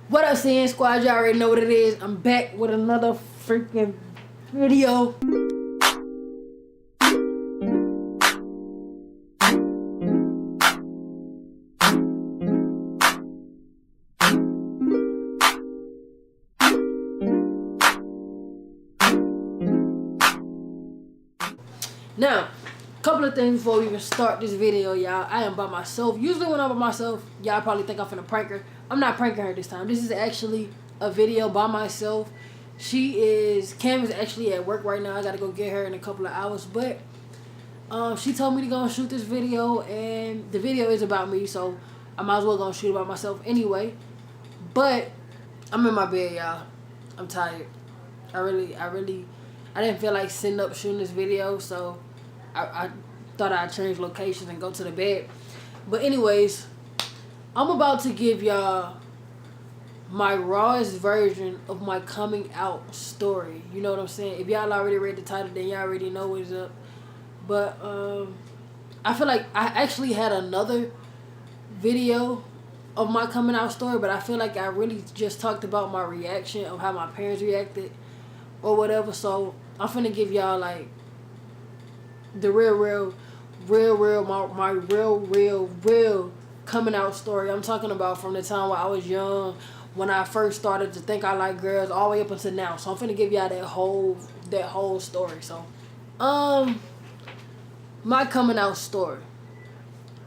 What up, CN Squad? You already know what it is. I'm back with another freaking video. Now, a couple of things before we even start this video, y'all. I am by myself. Usually when I'm by myself, y'all probably think I'm finna prank her. I'm not pranking her this time. This is actually a video by myself. Cam is actually at work right now. I gotta go get her in a couple of hours. But she told me to go and shoot this video, and the video is about me, so I might as well go and shoot about myself anyway. But I'm in my bed, y'all. I'm tired. I didn't feel like sitting up shooting this video, so I thought I'd change locations and go to the bed. But anyways, I'm about to give y'all my rawest version of my coming out story. You know what I'm saying? If y'all already read the title, then y'all already know what's up. But I feel like I actually had another video of my coming out story, but I feel like I really just talked about my reaction of how my parents reacted or whatever. So I'm finna give y'all like the real my real coming out story. I'm talking about from the time when I was young, when I first started to think I like girls, all the way up until now. So I'm finna give y'all that whole story. So my coming out story.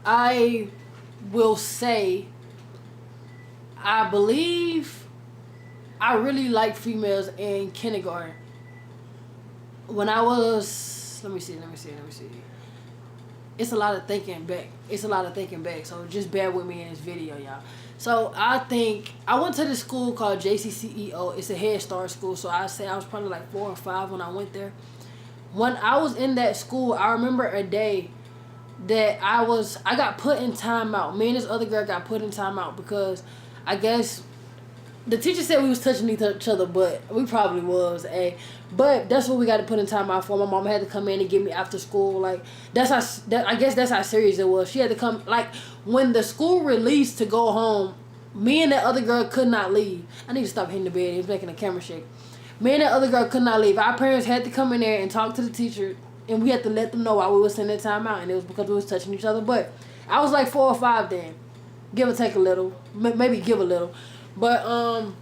I will say I believe I really liked females in kindergarten. When I was, let me see. It's a lot of thinking back. So just bear with me in this video, y'all. So I went to this school called JCCEO. It's a Head Start school. So I say I was probably like 4 or 5 when I went there. When I was in that school, I remember a day that I got put in timeout. Me and this other girl got put in timeout because I guess the teacher said we was touching each other, but we probably was, but that's what we got to put in timeout for. My mom had to come in and get me after school. Like I guess that's how serious it was. She had to come. Like when the school released to go home, me and that other girl could not leave. I need to stop hitting the bed. It was making the camera shake. Me and that other girl could not leave. Our parents had to come in there and talk to the teacher, and we had to let them know why we was sending timeout, and it was because we was touching each other. But I was like 4 or 5 then, give or take a little, maybe give a little. But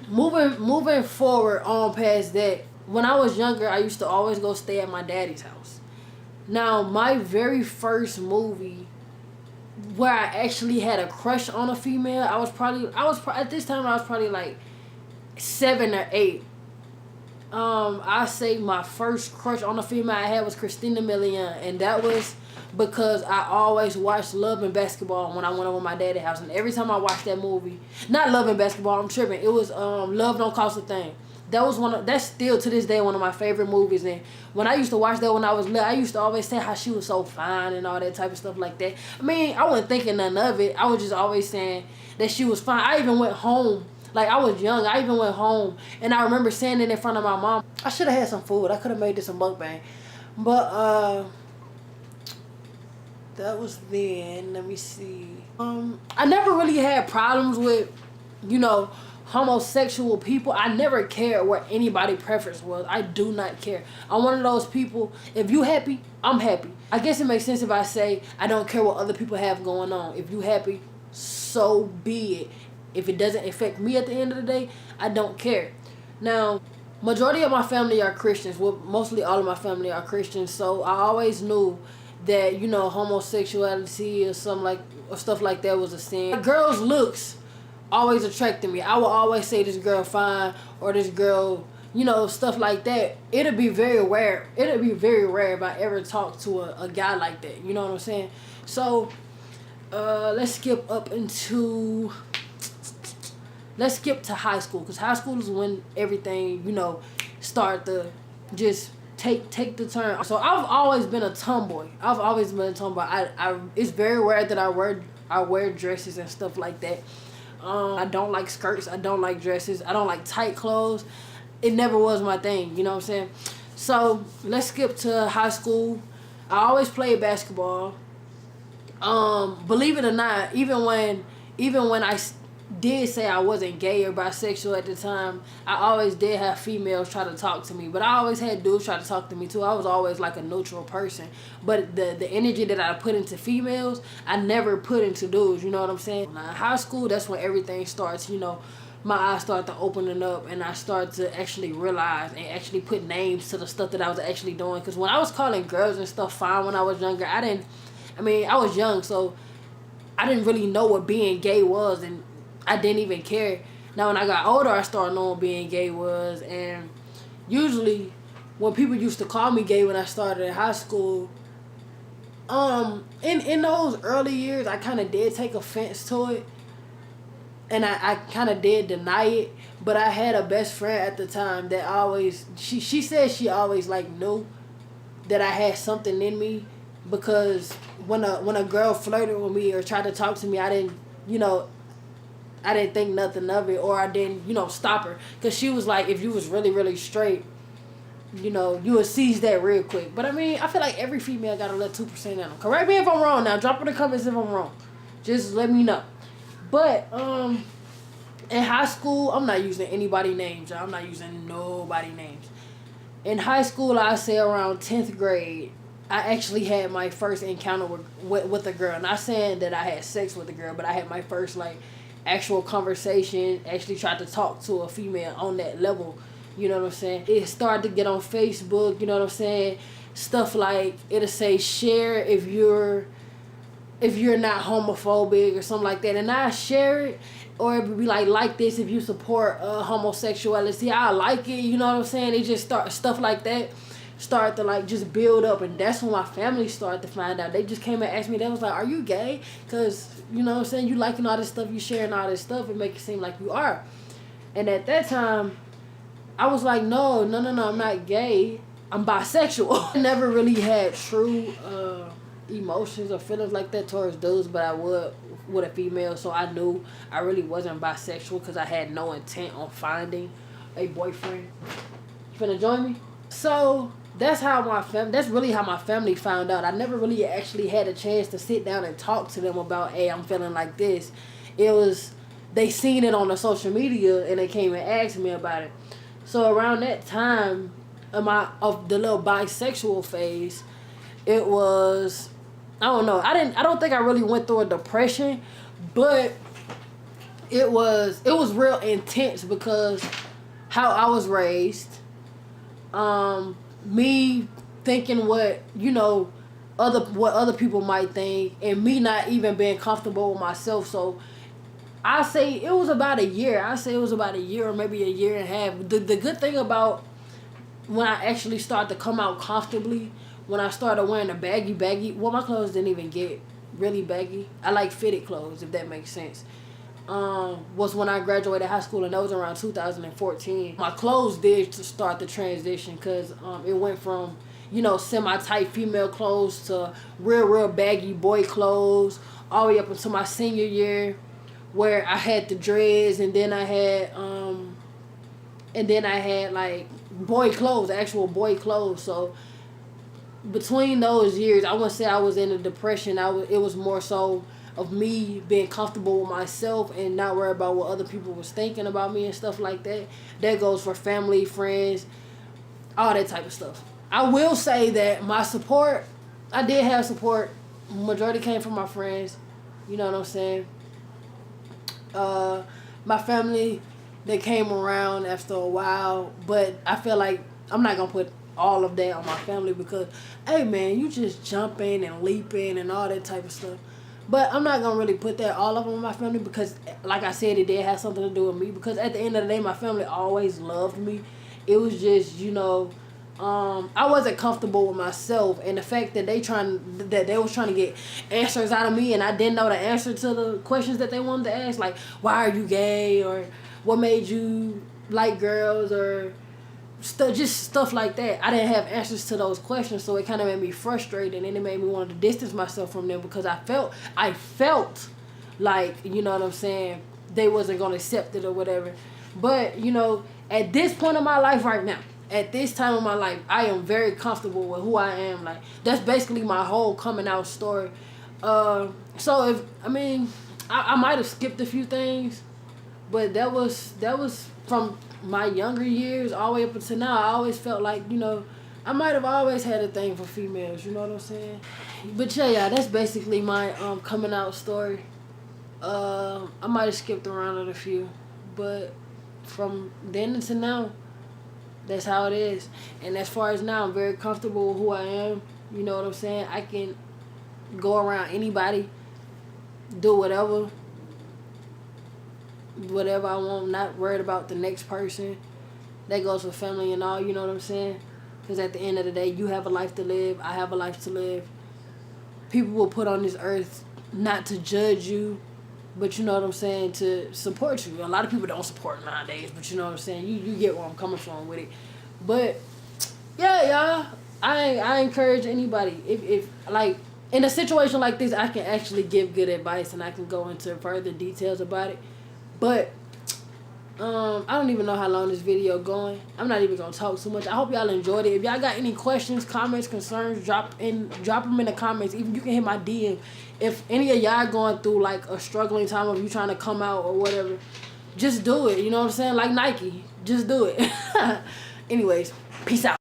moving forward on past that, when I was younger, I used to always go stay at my daddy's house. Now, my very first movie where I actually had a crush on a female, at this time I was probably like 7 or 8. I say my first crush on a female I had was Christina Milian, and that was because I always watched Love and Basketball when I went over my daddy's house, and every time I watched that movie, not Love and Basketball, I'm tripping, it was Love Don't Cost a Thing. That's still to this day one of my favorite movies, and when I used to watch that when I was little, I used to always say how she was so fine and all that type of stuff like that. I mean, I wasn't thinking none of it. I was just always saying that she was fine. I even went home. Like, I was young. I even went home, and I remember saying it in front of my mom. I should have had some food. I could have made this a mukbang. But, that was then. Let me see. I never really had problems with, homosexual people. I never cared what anybody's preference was. I do not care. I'm one of those people, if you happy, I'm happy. I guess it makes sense if I say I don't care what other people have going on. If you happy, so be it. If it doesn't affect me at the end of the day, I don't care. Now, majority of my family are Christians. Well, mostly all of my family are Christians. So I always knew that, homosexuality or stuff like that was a sin. Girls' looks always attracted me. I would always say this girl fine or this girl, stuff like that. It'd be very rare if I ever talk to a guy like that. You know what I'm saying? So let's skip to high school, because high school is when everything, start to just take the turn. So I've always been a tomboy. It's very rare that I wear dresses and stuff like that. I don't like skirts. I don't like dresses. I don't like tight clothes. It never was my thing. You know what I'm saying? So let's skip to high school. I always played basketball. Believe it or not, even when I did say I wasn't gay or bisexual at the time, I always did have females try to talk to me, but I always had dudes try to talk to me too. I was always like a neutral person, but the energy that I put into females, I never put into dudes. You know what I'm saying? Now, in high school, that's when everything starts. You know, my eyes start to opening up, and I start to actually realize and actually put names to the stuff that I was actually doing. Because when I was calling girls and stuff fine when I was younger, I was young, so I didn't really know what being gay was, and I didn't even care. Now, when I got older, I started knowing what being gay was, and usually when people used to call me gay when I started in high school, in those early years, I kind of did take offense to it, and I kind of did deny it, but I had a best friend at the time that always, she said she always, like, knew that I had something in me, because when a girl flirted with me or tried to talk to me, I didn't think nothing of it, or I didn't, stop her. Because she was like, if you was really, really straight, you would seize that real quick. But I mean, I feel like every female got to let 2% in them. Correct me if I'm wrong now. Drop in the comments if I'm wrong. Just let me know. But, in high school, I'm not using anybody names, y'all. I'm not using nobody names. In high school, I say around 10th grade, I actually had my first encounter with a girl. Not saying that I had sex with a girl, but I had my first, like, actual conversation, actually tried to talk to a female on that level. You know what I'm saying? It started to get on Facebook, you know what I'm saying? Stuff like, it'll say share if you're not homophobic or something like that. And I share it, or it would be like this if you support homosexuality. I like it, you know what I'm saying? It just stuff like that start to like just build up, and that's when my family started to find out. They just came and asked me, they was like, are you gay? Because, you know what I'm saying, you liking all this stuff, you sharing all this stuff, it make it seem like you are. And at that time, I was like, no, I'm not gay, I'm bisexual. I never really had true emotions or feelings like that towards dudes, but I would with a female, so I knew I really wasn't bisexual because I had no intent on finding a boyfriend. You finna join me? So that's really how my family found out. I never really actually had a chance to sit down and talk to them about, hey, I'm feeling like this. It was, they seen it on the social media and they came and asked me about it. So around that time of the little bisexual phase, it was, I don't know, I don't think I really went through a depression, but it was real intense because how I was raised, me thinking what other people might think, and me not even being comfortable with myself. So I say it was about a year. Or maybe a year and a half. The good thing about when I actually started to come out comfortably, when I started wearing a baggy, well, my clothes didn't even get really baggy. I like fitted clothes, if that makes sense. Was when I graduated high school, and that was around 2014. My clothes did start to transition, because it went from, semi-tight female clothes to real baggy boy clothes, all the way up until my senior year, where I had the dreads, and then I had like boy clothes, actual boy clothes. So between those years, I wouldn't say I was in a depression. It was more so of me being comfortable with myself and not worry about what other people was thinking about me and stuff like that. That goes for family, friends, all that type of stuff. I will say that my support, I did have support. Majority came from my friends. You know what I'm saying? My family, they came around after a while, but I feel like I'm not going to put all of that on my family because, hey man, you just jumping and leaping and all that type of stuff. But I'm not going to really put that all up on my family because, like I said, it did have something to do with me. Because at the end of the day, my family always loved me. It was just, I wasn't comfortable with myself. And the fact that they was trying to get answers out of me, and I didn't know the answer to the questions that they wanted to ask. Like, why are you gay? Or what made you like girls? Or just stuff like that. I didn't have answers to those questions, so it kind of made me frustrated, and it made me want to distance myself from them because I felt like, you know what I'm saying, they wasn't going to accept it or whatever. But, at this point in my life right now, at this time of my life, I am very comfortable with who I am. Like, that's basically my whole coming out story. I might have skipped a few things, But that was from my younger years all the way up until now. I always felt like, I might have always had a thing for females, you know what I'm saying? But yeah, that's basically my coming out story. I might have skipped around it a few, but from then until now, that's how it is. And as far as now, I'm very comfortable with who I am. You know what I'm saying? I can go around anybody, do whatever I want, not worried about the next person. That goes for family and all, you know what I'm saying? Because at the end of the day, you have a life to live, I have a life to live. People will put on this earth not to judge you, but you know what I'm saying, to support you. A lot of people don't support nowadays, but you know what I'm saying? You get where I'm coming from with it. But, yeah, y'all, I encourage anybody, if like, in a situation like this, I can actually give good advice and I can go into further details about it. But I don't even know how long this video going. I'm not even gonna talk too much. I hope y'all enjoyed it. If y'all got any questions, comments, concerns, drop them in the comments. Even you can hit my DM. If any of y'all going through like a struggling time of you trying to come out or whatever, just do it. You know what I'm saying? Like Nike, just do it. Anyways, peace out.